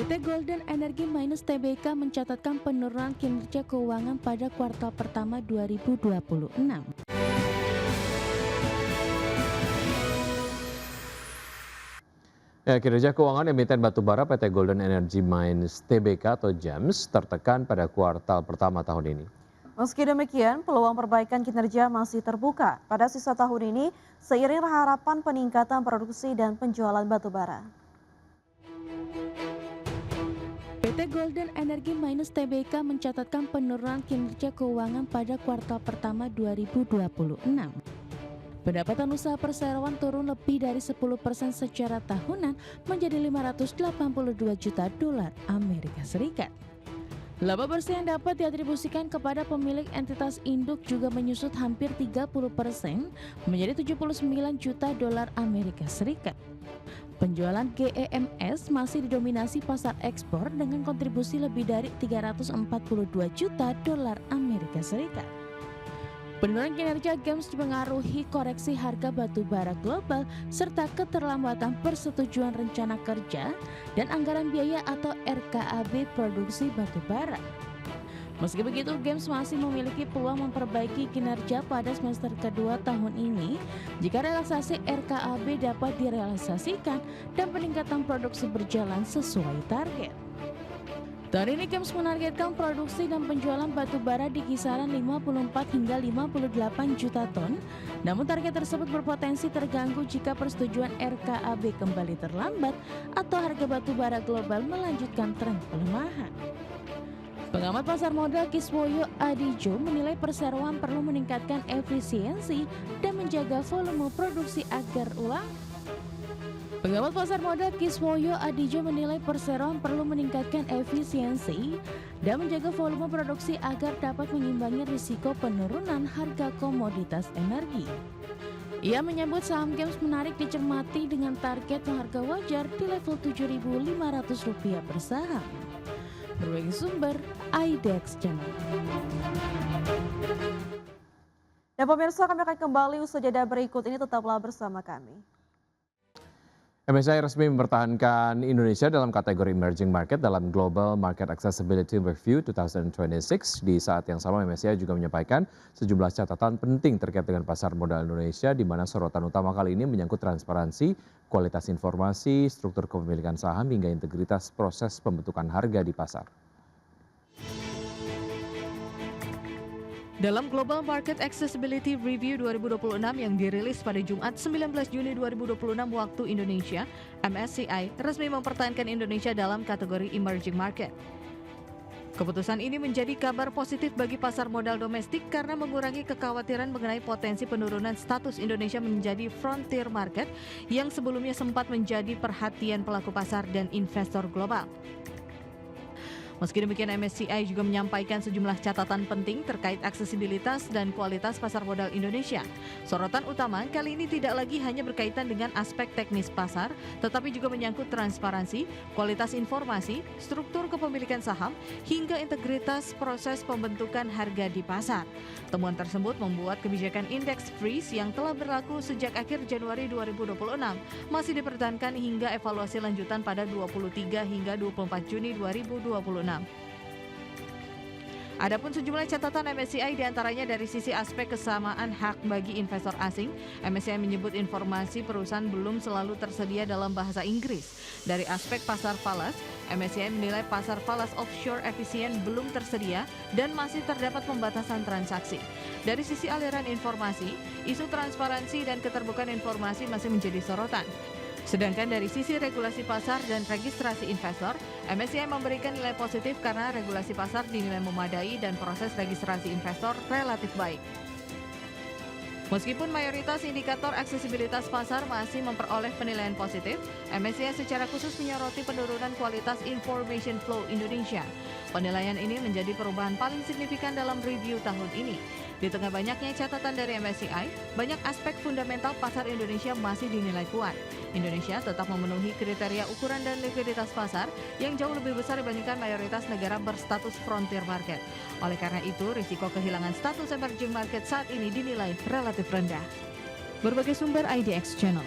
PT Golden Energy minus TBK mencatatkan penurunan kinerja keuangan pada kuartal pertama 2026. Ya, kinerja keuangan emiten batubara PT Golden Energy Mines TBK atau GEMS tertekan pada kuartal pertama tahun ini. Meski demikian, peluang perbaikan kinerja masih terbuka pada sisa tahun ini seiring harapan peningkatan produksi dan penjualan batubara. PT Golden Energy minus TBK mencatatkan penurunan kinerja keuangan pada kuartal pertama 2026. Pendapatan usaha perseroan turun lebih dari 10% secara tahunan menjadi 582 juta dolar Amerika Serikat. Laba bersih yang dapat diatribusikan kepada pemilik entitas induk juga menyusut hampir 30% menjadi 79 juta dolar Amerika Serikat. Penjualan GEMS masih didominasi pasar ekspor dengan kontribusi lebih dari 342 juta dolar Amerika Serikat. Penurunan kinerja GEMS dipengaruhi koreksi harga batu bara global serta keterlambatan persetujuan rencana kerja dan anggaran biaya atau RKAB produksi batu bara. Meski begitu, GEMS masih memiliki peluang memperbaiki kinerja pada semester kedua tahun ini jika relaksasi RKAB dapat direalisasikan dan peningkatan produksi berjalan sesuai target. Tahun ini GEMS menargetkan produksi dan penjualan batu bara di kisaran 54 hingga 58 juta ton, namun target tersebut berpotensi terganggu jika persetujuan RKAB kembali terlambat atau harga batu bara global melanjutkan tren pelemahan. Pengamat pasar modal Kiswoyo Adijo menilai perseroan perlu meningkatkan efisiensi dan menjaga volume produksi agar Pengamat pasar modal Kiswoyo Adijo menilai perseroan perlu meningkatkan efisiensi dan menjaga volume produksi agar dapat mengimbangi risiko penurunan harga komoditas energi. Ia menyebut saham GEMS menarik dicermati dengan target harga wajar di level Rp7.500 per saham. Berbagai sumber, IDEX Channel. Dan pemirsa, kami akan kembali usai jeda berikut ini, tetaplah bersama kami. MSCI resmi mempertahankan Indonesia dalam kategori emerging market dalam Global Market Accessibility Review 2026. Di saat yang sama MSCI juga menyampaikan sejumlah catatan penting terkait dengan pasar modal Indonesia, di mana sorotan utama kali ini menyangkut transparansi, kualitas informasi, struktur kepemilikan saham hingga integritas proses pembentukan harga di pasar. Dalam Global Market Accessibility Review 2026 yang dirilis pada Jumat 19 Juni 2026 waktu Indonesia, MSCI resmi mempertahankan Indonesia dalam kategori emerging market. Keputusan ini menjadi kabar positif bagi pasar modal domestik karena mengurangi kekhawatiran mengenai potensi penurunan status Indonesia menjadi frontier market yang sebelumnya sempat menjadi perhatian pelaku pasar dan investor global. Meski demikian, MSCI juga menyampaikan sejumlah catatan penting terkait aksesibilitas dan kualitas pasar modal Indonesia. Sorotan utama kali ini tidak lagi hanya berkaitan dengan aspek teknis pasar, tetapi juga menyangkut transparansi, kualitas informasi, struktur kepemilikan saham, hingga integritas proses pembentukan harga di pasar. Temuan tersebut membuat kebijakan index freeze yang telah berlaku sejak akhir Januari 2026 masih dipertahankan hingga evaluasi lanjutan pada 23 hingga 24 Juni 2026. Adapun sejumlah catatan MSCI diantaranya dari sisi aspek kesamaan hak bagi investor asing. MSCI menyebut informasi perusahaan belum selalu tersedia dalam bahasa Inggris. Dari aspek pasar falas, MSCI menilai pasar falas offshore efisien belum tersedia dan masih terdapat pembatasan transaksi. Dari sisi aliran informasi, isu transparansi dan keterbukaan informasi masih menjadi sorotan. Sedangkan dari sisi regulasi pasar dan registrasi investor, MSCI memberikan nilai positif karena regulasi pasar dinilai memadai dan proses registrasi investor relatif baik. Meskipun mayoritas indikator aksesibilitas pasar masih memperoleh penilaian positif, MSCI secara khusus menyoroti penurunan kualitas information flow Indonesia. Penilaian ini menjadi perubahan paling signifikan dalam review tahun ini. Di tengah banyaknya catatan dari MSCI, banyak aspek fundamental pasar Indonesia masih dinilai kuat. Indonesia tetap memenuhi kriteria ukuran dan likuiditas pasar yang jauh lebih besar dibandingkan mayoritas negara berstatus frontier market. Oleh karena itu, risiko kehilangan status emerging market saat ini dinilai relatif rendah. Berbagai sumber IDX Channel.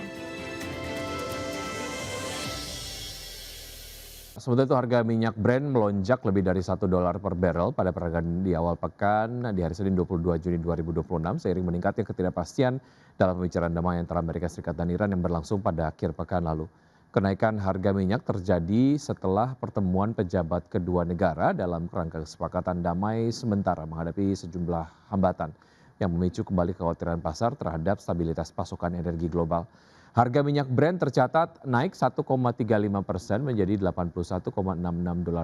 sementara itu harga minyak Brent melonjak lebih dari $1 per barrel pada peragaan di awal pekan di hari Senin 22 Juni 2026 seiring meningkatnya ketidakpastian dalam pembicaraan damai antara Amerika Serikat dan Iran yang berlangsung pada akhir pekan lalu. Kenaikan harga minyak terjadi setelah pertemuan pejabat kedua negara dalam kerangka kesepakatan damai sementara menghadapi sejumlah hambatan yang memicu kembali kekhawatiran pasar terhadap stabilitas pasokan energi global. Harga minyak Brent tercatat naik 1,35% menjadi $81,66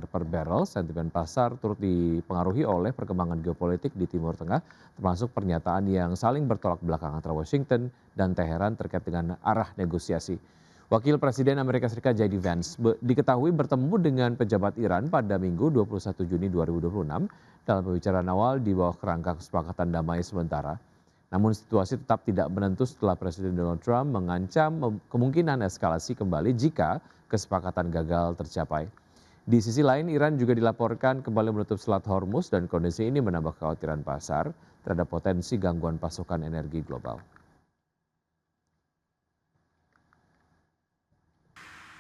per barrel. Sentimen pasar turut dipengaruhi oleh perkembangan geopolitik di Timur Tengah, termasuk pernyataan yang saling bertolak belakang antara Washington dan Teheran terkait dengan arah negosiasi. Wakil Presiden Amerika Serikat J.D. Vance diketahui bertemu dengan pejabat Iran pada Minggu 21 Juni 2026 dalam pembicaraan awal di bawah kerangka kesepakatan damai sementara. Namun situasi tetap tidak menentu setelah Presiden Donald Trump mengancam kemungkinan eskalasi kembali jika kesepakatan gagal tercapai. Di sisi lain, Iran juga dilaporkan kembali menutup Selat Hormuz dan kondisi ini menambah kekhawatiran pasar terhadap potensi gangguan pasokan energi global.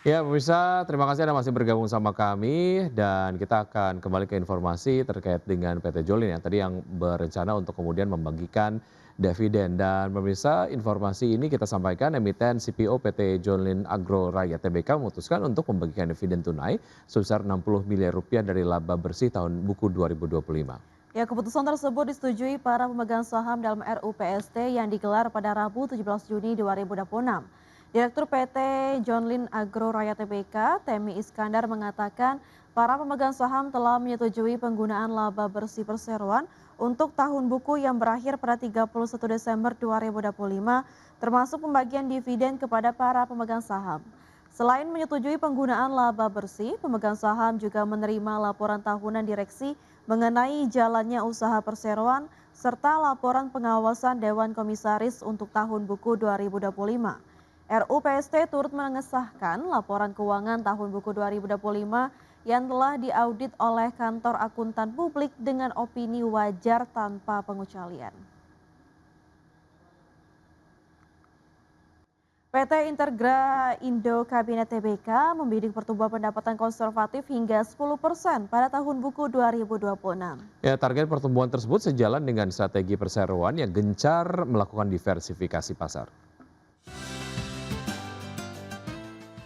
Ya pemirsa, terima kasih Anda masih bergabung sama kami dan kita akan kembali ke informasi terkait dengan PT Jolin yang berencana untuk kemudian membagikan dividen. Dan pemirsa, informasi ini kita sampaikan emiten CPO PT Jolin Agro Raya Tbk memutuskan untuk membagikan dividen tunai sebesar 60 miliar rupiah dari laba bersih tahun buku 2025. Ya, keputusan tersebut disetujui para pemegang saham dalam RUPST yang digelar pada Rabu 17 Juni 2026. Direktur PT Jolin Agro Raya Tbk, Temi Iskandar mengatakan para pemegang saham telah menyetujui penggunaan laba bersih perseroan untuk tahun buku yang berakhir pada 31 Desember 2025, termasuk pembagian dividen kepada para pemegang saham. Selain menyetujui penggunaan laba bersih, pemegang saham juga menerima laporan tahunan direksi mengenai jalannya usaha perseroan serta laporan pengawasan Dewan Komisaris untuk tahun buku 2025. RUPST turut mengesahkan laporan keuangan tahun buku 2025 yang telah diaudit oleh kantor akuntan publik dengan opini wajar tanpa pengecualian. PT Integra Indo Kabinet Tbk membidik pertumbuhan pendapatan konservatif hingga 10% pada tahun buku 2026. Ya, target pertumbuhan tersebut sejalan dengan strategi perseroan yang gencar melakukan diversifikasi pasar.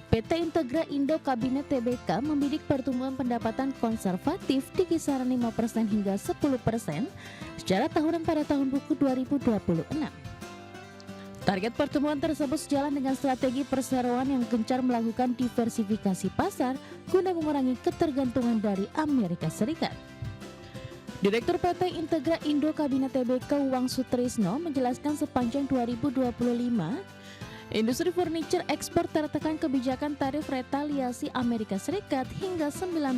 PT Integra Indo Kabinet Tbk membidik pertumbuhan pendapatan konservatif di kisaran 5% hingga 10% secara tahunan pada tahun buku 2026. Target pertumbuhan tersebut sejalan dengan strategi perseroan yang gencar melakukan diversifikasi pasar guna mengurangi ketergantungan dari Amerika Serikat. Direktur PT Integra Indo Kabinet Tbk Wang Sutrisno menjelaskan sepanjang 2025, industri furniture ekspor tertekan kebijakan tarif retaliasi Amerika Serikat hingga 19%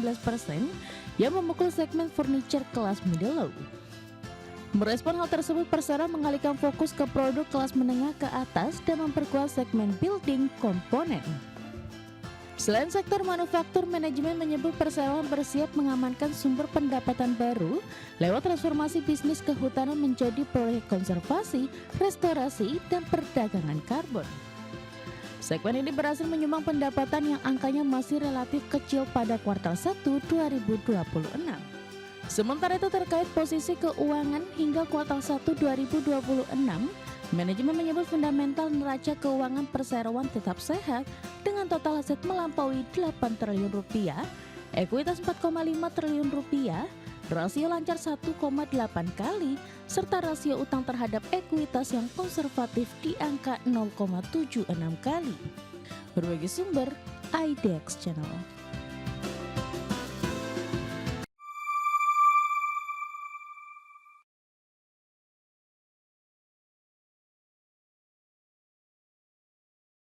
yang memukul segmen furniture kelas middle low. Merespon hal tersebut, perseroan mengalihkan fokus ke produk kelas menengah ke atas dan memperkuat segmen building komponen. Selain sektor manufaktur, manajemen menyebut perseroan bersiap mengamankan sumber pendapatan baru lewat transformasi bisnis kehutanan menjadi proyek konservasi, restorasi, dan perdagangan karbon. Segmen ini berhasil menyumbang pendapatan yang angkanya masih relatif kecil pada kuartal 1 2026. Sementara itu terkait posisi keuangan hingga kuartal 1 2026, manajemen menyebut fundamental neraca keuangan perseroan tetap sehat dengan total aset melampaui 8 triliun rupiah, ekuitas 4,5 triliun rupiah, rasio lancar 1,8 kali, serta rasio utang terhadap ekuitas yang konservatif di angka 0,76 kali. Berbagai sumber, IDX Channel.